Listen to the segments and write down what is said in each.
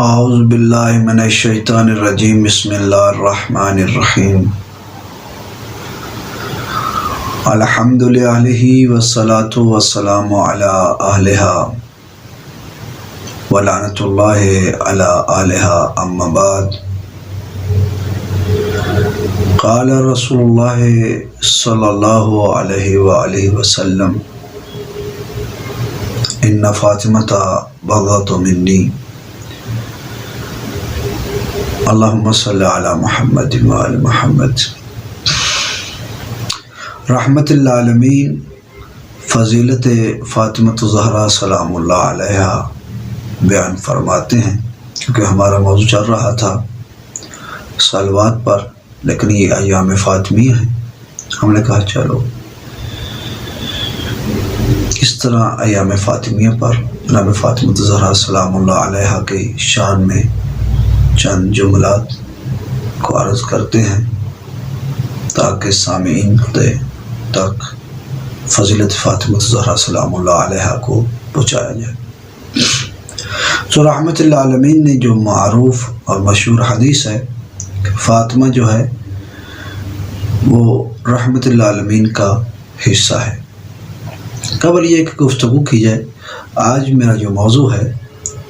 اعوذ باللہ من الشیطان الرجیم بسم اللہ الرحمن الرحیم الحمد للہ والصلاة والسلام علی اہلہا ولعنۃ اللہ علی اہلہا اما بعد قال رسول اللہ صلی اللہ علیہ وآلہ وسلم ان فاطمۃ بضعۃ منی اللہم صلی علی محمد وآل محمد۔ رحمت للعالمین فضیلت فاطمۃ الزہرا سلام اللہ علیہا بیان فرماتے ہیں، کیونکہ ہمارا موضوع چل رہا تھا صلوات پر، لیکن یہ ایام فاطمیہ ہیں۔ ہم نے کہا چلو اس طرح ایام فاطمیہ پر جناب فاطمۃ الزہرا سلام اللہ علیہا کی شان میں چند جملات کو عرض کرتے ہیں تاکہ سامعین تک فضیلت فاطمۃ الزہرا سلام اللہ علیہا کو پہنچایا جائے۔ تو رحمت للعالمین نے جو معروف اور مشہور حدیث ہے کہ فاطمہ جو ہے وہ رحمت للعالمین کا حصہ ہے۔ قبل یہ کہ گفتگو کی جائے، آج میرا جو موضوع ہے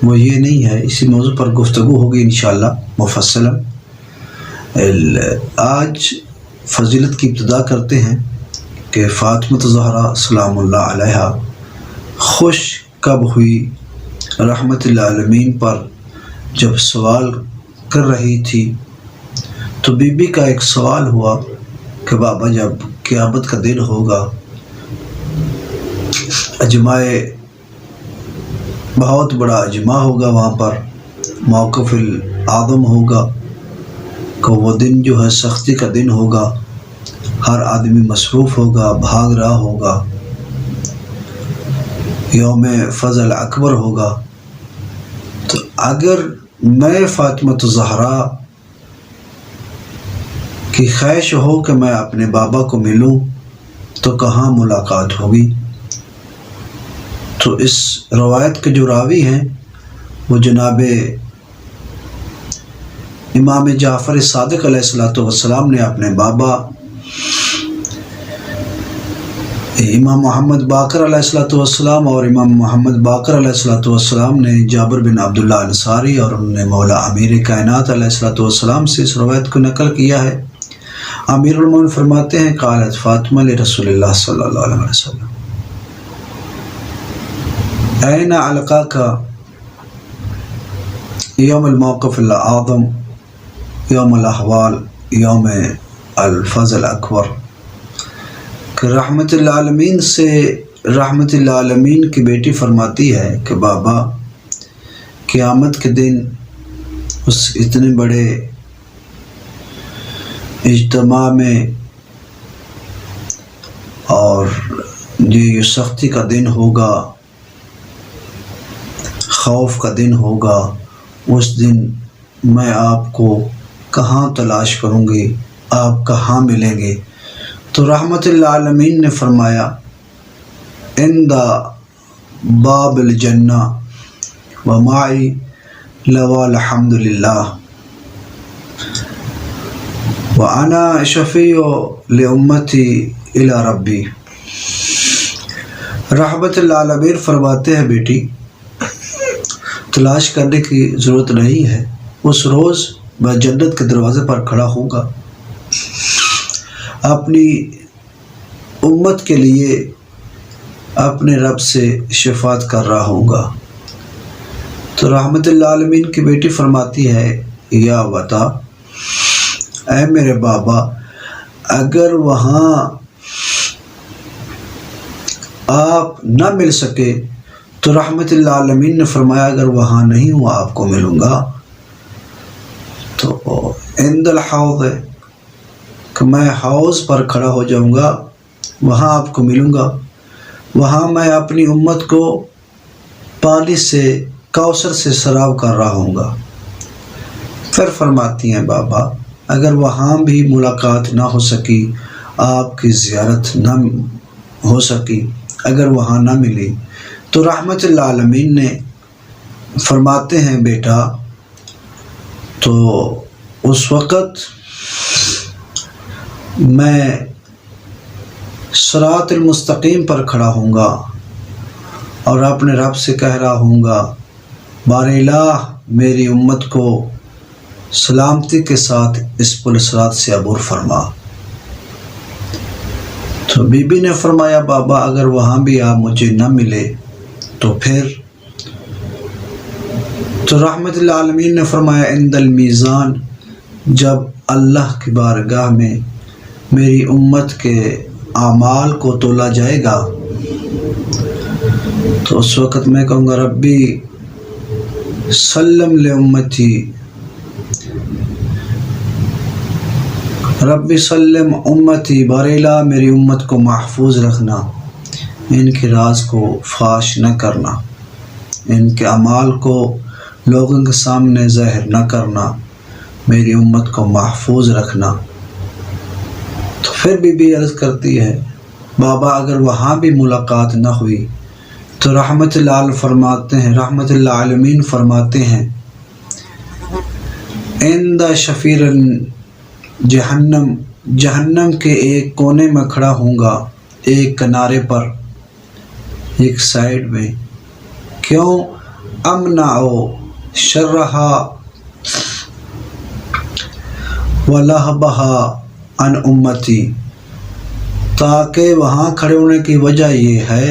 وہ یہ نہیں ہے، اسی موضوع پر گفتگو ہوگی انشاءاللہ مفصلا۔ آج فضیلت کی ابتدا کرتے ہیں کہ فاطمۃ الزہرا سلام اللہ علیہا خوش کب ہوئی۔ رحمت للعالمین پر جب سوال کر رہی تھی تو بی بی کا ایک سوال ہوا کہ بابا جب قیامت کا دن ہوگا، اجماع بہت بڑا اجماع ہوگا، وہاں پر موقف الاعظم ہوگا کہ وہ دن جو ہے سختی کا دن ہوگا، ہر آدمی مصروف ہوگا، بھاگ رہا ہوگا، یوم فضل اکبر ہوگا۔ تو اگر میں فاطمۃ الزہرا کی خواہش ہو کہ میں اپنے بابا کو ملوں تو کہاں ملاقات ہوگی؟ تو اس روایت کے جو راوی ہیں وہ جناب امام جعفر صادق علیہ السلام نے اپنے بابا امام محمد باقر علیہ السلام اور امام محمد باقر علیہ السلام نے جابر بن عبداللہ انصاری اور انہوں نے مولا امیر کائنات علیہ السلام سے اس روایت کو نقل کیا ہے۔ امیر المومنین فرماتے ہیں قالت فاطمہ لرسول اللہ صلی اللہ علیہ وسلم این القاک یوم الموقف الاعظم یوم الاحوال یوم الفضل اکبر۔ کہ رحمت للعالمین سے رحمت للعالمین کی بیٹی فرماتی ہے کہ بابا قیامت کے دن اس اتنے بڑے اجتماع میں اور یہ سختی کا دن ہوگا، خوف کا دن ہوگا، اس دن میں آپ کو کہاں تلاش کروں گی، آپ کہاں ملیں گے؟ تو رحمت للعالمین نے فرمایا عند باب الجنہ ومعی لوا الحمد للہ وانا شفیع لامتی الی ربی۔ رحمت للعالمین فرماتے ہیں بیٹی تلاش کرنے کی ضرورت نہیں ہے، اس روز میں جنت کے دروازے پر کھڑا ہوں گا، اپنی امت کے لیے اپنے رب سے شفاعت کر رہا ہوں گا۔ تو رحمت للعالمین کی بیٹی فرماتی ہے یا بتا اے میرے بابا، اگر وہاں آپ نہ مل سکے تو رحمت للعالمین نے فرمایا اگر وہاں نہیں ہوں آپ کو ملوں گا تو عند الحوض ہے کہ میں حوض پر کھڑا ہو جاؤں گا، وہاں آپ کو ملوں گا، وہاں میں اپنی امت کو پانی سے کوثر سے سراب کر رہا ہوں گا۔ پھر فرماتی ہیں بابا اگر وہاں بھی ملاقات نہ ہو سکی، آپ کی زیارت نہ ہو سکی، اگر وہاں نہ ملی تو رحمت للعالمین نے فرماتے ہیں بیٹا تو اس وقت میں صراط المستقیم پر کھڑا ہوں گا اور اپنے رب سے کہہ رہا ہوں گا، بار الہ میری امت کو سلامتی کے ساتھ اس پل صراط سے عبور فرما۔ تو بی بی نے فرمایا، بابا اگر وہاں بھی آپ مجھے نہ ملے تو پھر؟ تو رحمت اللہ عالمین نے فرمایا، عند المیزان، جب اللہ کی بارگاہ میں میری امت کے اعمال کو تولا جائے گا تو اس وقت میں کہوں گا، ربی سلم لامتی، ربی سلم امتی، بار الہ میری امت کو محفوظ رکھنا، ان کے راز کو فاش نہ کرنا، ان کے اعمال کو لوگوں کے سامنے ظاہر نہ کرنا، میری امت کو محفوظ رکھنا۔ تو پھر بی بی عرض کرتی ہے، بابا اگر وہاں بھی ملاقات نہ ہوئی تو رحمت اللہ عالمین فرماتے ہیں، عند شفیر جہنم، جہنم کے ایک کونے میں کھڑا ہوں گا، ایک کنارے پر، ایک سائیڈ میں، کیوں؟ امنعو شرہا ولہبہا عن امتی، تاکہ وہاں کھڑے ہونے کی وجہ یہ ہے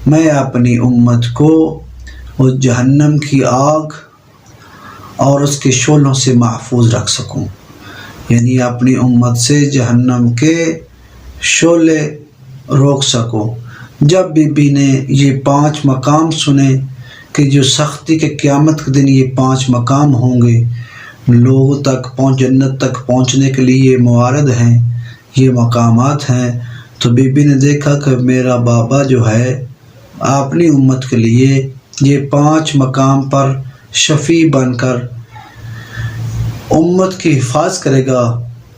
میں اپنی امت کو اس جہنم کی آگ اور اس کے شعلوں سے محفوظ رکھ سکوں، یعنی اپنی امت سے جہنم کے شعلے روک سکوں۔ جب بی بی نے یہ 5 مقام سنے کہ جو سختی کے قیامت کے دن یہ 5 مقام ہوں گے، لوگوں تک جنت تک پہنچنے کے لیے یہ موارد ہیں، یہ مقامات ہیں، تو بی بی نے دیکھا کہ میرا بابا جو ہے اپنی امت کے لیے یہ 5 مقام پر شفیع بن کر امت کی حفاظت کرے گا۔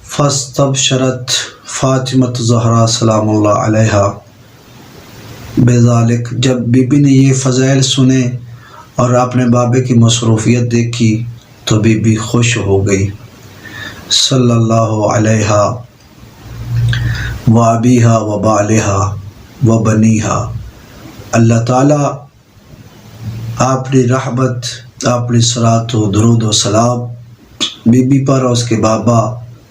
فاستبشرت فاطمہ زہرا سلام اللہ علیہا بذالک، جب بی بی نے یہ فضائل سنے اور اپنے بابے کی مصروفیت دیکھی تو بی بی خوش ہو گئی، صلی اللہ علیہا و ابیہا و بالہا و بنیہا۔ اللہ تعالیٰ اپنی رحمت، اپنی صلاۃ و درود و سلام بی بی پر اور اس کے بابا،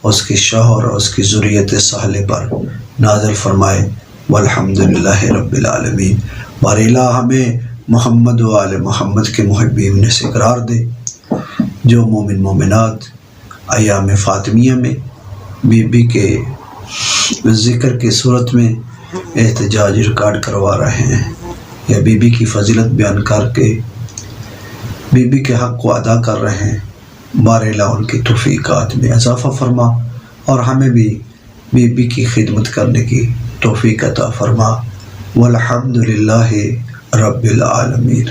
اس کے شوہر اور اس کی ذریت صالحہ پر نازل فرمائے، والحمدللہ رب العالمین۔ بار الہ ہمیں محمد و آل محمد کے محبین سے قرار دے، جو مومن مومنات ایام فاطمیہ میں بی بی کے ذکر کی صورت میں احتجاج ریکارڈ کروا رہے ہیں یا بی بی کی فضیلت بیان کر کے بی بی کے حق کو ادا کر رہے ہیں، بار الہ ان کی توفیقات میں اضافہ فرما اور ہمیں بھی بی بی کی خدمت کرنے کی توفیق عطا فرما، والحمدللہ رب العالمین۔